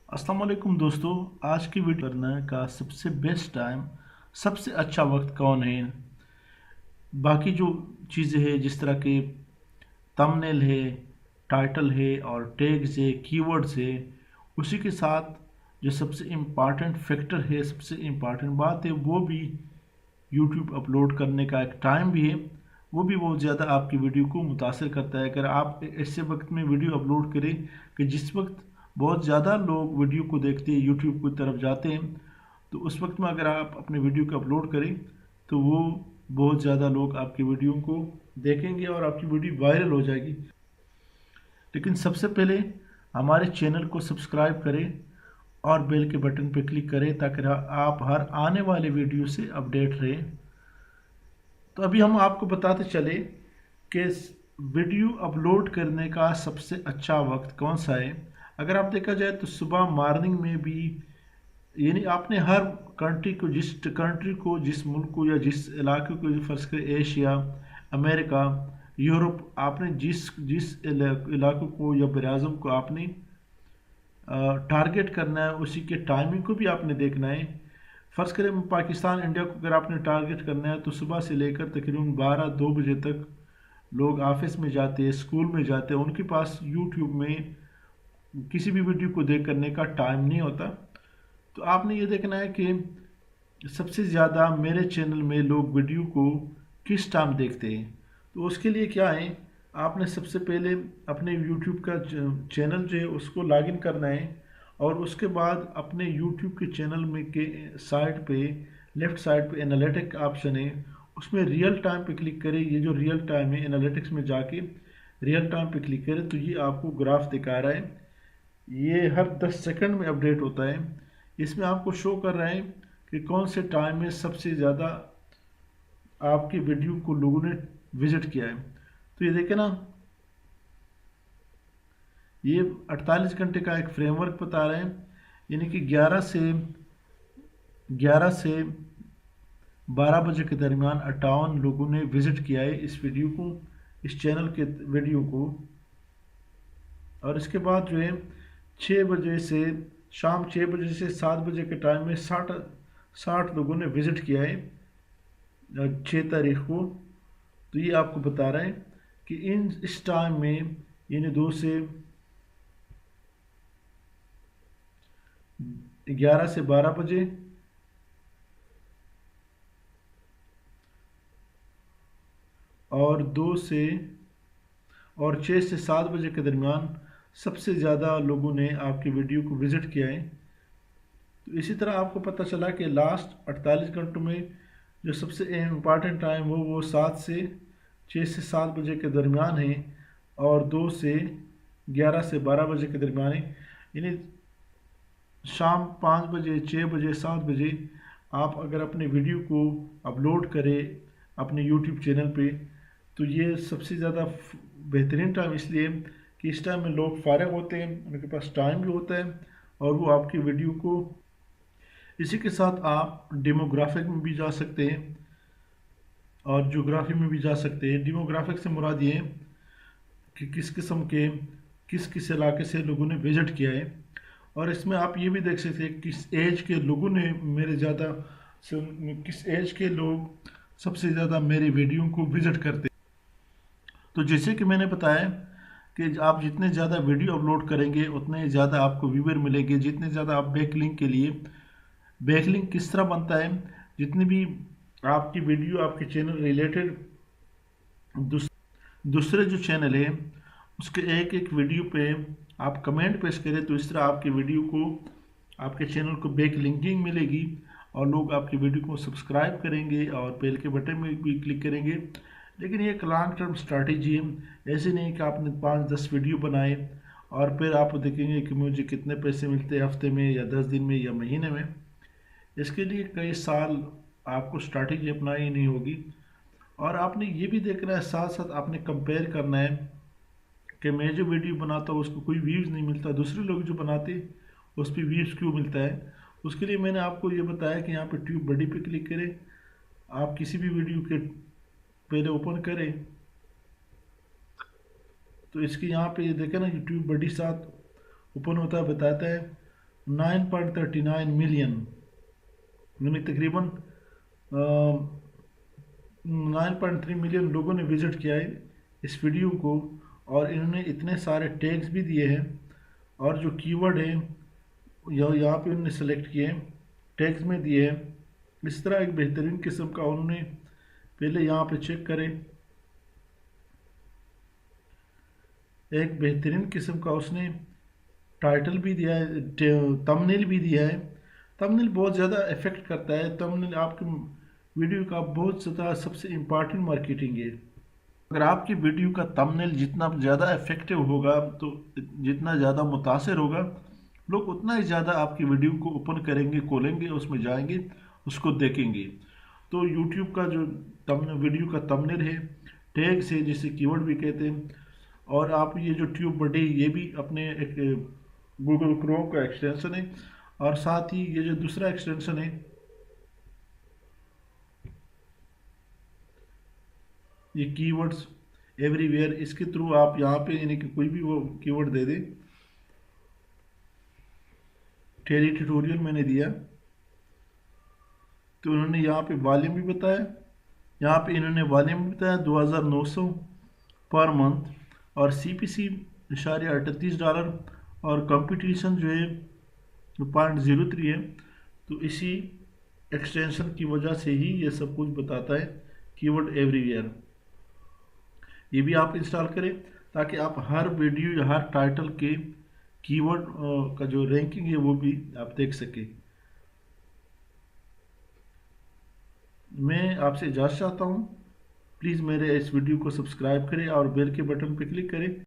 अस्सलाम वालेकुम दोस्तों। आज की वीडियो करने का सबसे बेस्ट टाइम, सबसे अच्छा वक्त कौन है। बाकी जो चीज़ें हैं जिस तरह के थंबनेल है, टाइटल है और टैग्स है, कीवर्ड्स है, उसी के साथ जो सबसे इम्पॉर्टेंट फैक्टर है, सबसे इम्पॉर्टेंट बात है, वो भी यूट्यूब अपलोड करने का एक टाइम भी है। वो भी बहुत ज़्यादा आपकी वीडियो को मुतासर करता है। अगर आप ऐसे वक्त में वीडियो अपलोड करें कि जिस वक्त बहुत ज़्यादा लोग वीडियो को देखते हैं, यूट्यूब की तरफ जाते हैं, तो उस वक्त में अगर आप अपने वीडियो को अपलोड करें तो वो बहुत ज़्यादा लोग आपकी वीडियो को देखेंगे और आपकी वीडियो वायरल हो जाएगी। लेकिन सबसे पहले हमारे चैनल को सब्सक्राइब करें और बेल के बटन पर क्लिक करें ताकि आप हर आने वाले वीडियो से अपडेट रहें। तो अभी हम आपको बताते चले कि वीडियो अपलोड करने का सबसे अच्छा वक्त कौन सा है। अगर आप देखा जाए तो सुबह मॉर्निंग में भी, यानी आपने हर कंट्री को, जिस मुल्क को या जिस इलाके को, फर्ज करें एशिया, अमेरिका, यूरोप, आपने जिस जिस इलाकों को या बराज़म को आपने टारगेट करना है, उसी के टाइमिंग को भी आपने देखना है। फ़र्ज़ करें पाकिस्तान, इंडिया को अगर आपने टारगेट करना है तो सुबह से लेकर तकरीबन 12-2 बजे तक लोग ऑफिस में जाते हैं, स्कूल में जाते हैं, उनके पास यूट्यूब में किसी भी वीडियो को देख करने का टाइम नहीं होता। तो आपने ये देखना है कि सबसे ज़्यादा मेरे चैनल में लोग वीडियो को किस टाइम देखते हैं। तो उसके लिए क्या है, आपने सबसे पहले अपने यूट्यूब का चैनल जो है उसको लॉगिन करना है और उसके बाद अपने यूट्यूब के चैनल में के साइड पे, लेफ़्ट साइड पे एनालिटिक ऑप्शन है, उसमें रियल टाइम पे क्लिक करें। ये जो रियल टाइम है, एनालिटिक्स में जाके रियल टाइम पे क्लिक करें तो ये आपको ग्राफ दिखा रहा है। ये हर 10 सेकंड में अपडेट होता है। इसमें आपको शो कर रहा है कि कौन से टाइम में सबसे ज़्यादा आपकी वीडियो को लोगों ने विजिट किया है। तो ये देखें ना, ये 48 घंटे का एक फ्रेमवर्क बता रहे हैं, यानी कि 11 से 12 बजे के दरमियान 58 लोगों ने विजिट किया है इस वीडियो को, इस चैनल के वीडियो को। और इसके बाद जो है 6 बजे से, शाम 6 बजे से 7 बजे के टाइम में 60 लोगों ने विज़िट किया है 6 तारीख को। तो ये आपको बता रहा है कि इस टाइम में, यानी 2 से 11 से 12 बजे और 6 से 7 बजे के दरमियान सबसे ज़्यादा लोगों ने आपकी वीडियो को विज़िट किया है। तो इसी तरह आपको पता चला कि लास्ट 48 घंटों में जो सबसे इम्पॉर्टेंट टाइम वो 6 से 7 बजे के दरमियान है और 2 से 11 से 12 बजे के दरमियान है। यानी शाम 5 बजे, 6 बजे, 7 बजे आप अगर अपने वीडियो को अपलोड करें अपने यूट्यूब चैनल पे, तो ये सबसे ज़्यादा बेहतरीन टाइम इसलिए कि इस टाइम में लोग फारिग होते हैं, उनके पास टाइम भी होता है और वो आपकी वीडियो को। इसी के साथ आप डेमोग्राफिक में भी जा सकते हैं और ज्योग्राफी में भी जा सकते हैं। डेमोग्राफिक से मुराद ये कि किस किस्म के, किस किस इलाके से लोगों ने विजिट किया है। और इसमें आप ये भी देख सकते हैं किस एज के लोगों ने मेरे ज़्यादा, किस एज के लोग सबसे ज़्यादा मेरी वीडियो को विजिट करते हैं। तो जैसे कि मैंने बताया कि आप जितने ज़्यादा वीडियो अपलोड करेंगे उतने ज़्यादा आपको व्यूअर मिलेंगे। जितने ज़्यादा आप बैकलिंक के लिए, बैकलिंक किस तरह बनता है, जितनी भी आपकी वीडियो आपके चैनल रिलेटेड दूसरे जो चैनल है उसके एक एक वीडियो पे आप कमेंट पेश करें तो इस तरह आपकी वीडियो को, आपके चैनल को बैक लिंकिंग मिलेगी और लोग आपकी वीडियो को सब्सक्राइब करेंगे और बेल के बटन में भी क्लिक करेंगे। लेकिन ये एक लॉन्ग टर्म स्ट्रैटेजी है। ऐसे नहीं कि आपने 5-10 वीडियो बनाए और फिर आप देखेंगे कि मुझे कितने पैसे मिलते हैं हफ्ते में या 10 दिन में या महीने में। इसके लिए कई साल आपको स्ट्रैटेजी अपनानी नहीं होगी। और आपने ये भी देखना है, साथ साथ आपने कंपेयर करना है कि मैं जो वीडियो बनाता हूँ उसको कोई व्यूज़ नहीं मिलता, दूसरे लोग जो बनाते उस पर व्यूज़ क्यों मिलता है। उसके लिए मैंने आपको ये बताया कि यहाँ पे ट्यूब बडी पे क्लिक करें। आप किसी भी वीडियो के पहले ओपन करें तो इसके यहाँ पे ये देखें ना, यूट्यूब बडी साथ ओपन होता है, बताता है 9.39 ملین، یعنی تقریباً 9.3 ملین لوگوں نے وزٹ کیا ہے اس ویڈیو کو، اور انہوں نے اتنے سارے ٹیگز بھی دیے ہیں، اور جو کی ورڈ ہیں یہاں پہ انہوں نے سلیکٹ کیے ہیں، ٹیگز میں دیے ہیں۔ اس طرح ایک بہترین قسم کا انہوں نے پہلے یہاں پہ چیک کریں، ایک بہترین قسم کا اس نے ٹائٹل بھی دیا ہے، تمنیل بھی دیا ہے۔ تمنیل بہت زیادہ افیکٹ کرتا ہے، تمنیل آپ کے ویڈیو کا بہت زیادہ سب سے امپارٹنٹ مارکیٹنگ ہے۔ اگر آپ کی ویڈیو کا تمنیل جتنا زیادہ افیکٹو ہوگا، تو جتنا زیادہ متاثر ہوگا، لوگ اتنا ہی زیادہ آپ کی ویڈیو کو اوپن کریں گے، کھولیں گے، اس میں جائیں گے، اس کو دیکھیں گے۔ تو یوٹیوب کا جو ویڈیو کا تمنیل ہے، ٹیگ سے جسے کی ورڈ بھی کہتے ہیں، اور آپ یہ جو ٹیوب بڈی، یہ بھی اپنے ایک گوگل کروم کا ایکسٹینشن ہے، اور ساتھ ہی یہ جو دوسرا ایکسٹینشن ہے یہ کی ورڈز ایوری ویئر، اس کے تھرو آپ یہاں پہ یعنی کہ کوئی بھی وہ کی ورڈ دے دیں۔ ٹیلی ٹیوٹوریل میں نے دیا تو انہوں نے یہاں پہ والیوم بھی بتایا، یہاں پہ انہوں نے والیوم بھی بتایا 2900 پر منتھ، اور CPC $38، اور کمپٹیشن جو ہے 0.03 ہے۔ تو اسی ایکسٹینشن کی وجہ سے ہی یہ سب کچھ بتاتا ہے کی ورڈ ایوری ویئر۔ یہ بھی آپ انسٹال کریں تاکہ آپ ہر ویڈیو یا ہر ٹائٹل کے کی ورڈ کا جو رینکنگ ہے وہ بھی آپ دیکھ سکیں۔ میں آپ سے اجازت چاہتا ہوں، پلیز میرے اس ویڈیو کو سبسکرائب کریں اور بیل کے بٹن پہ کلک کریں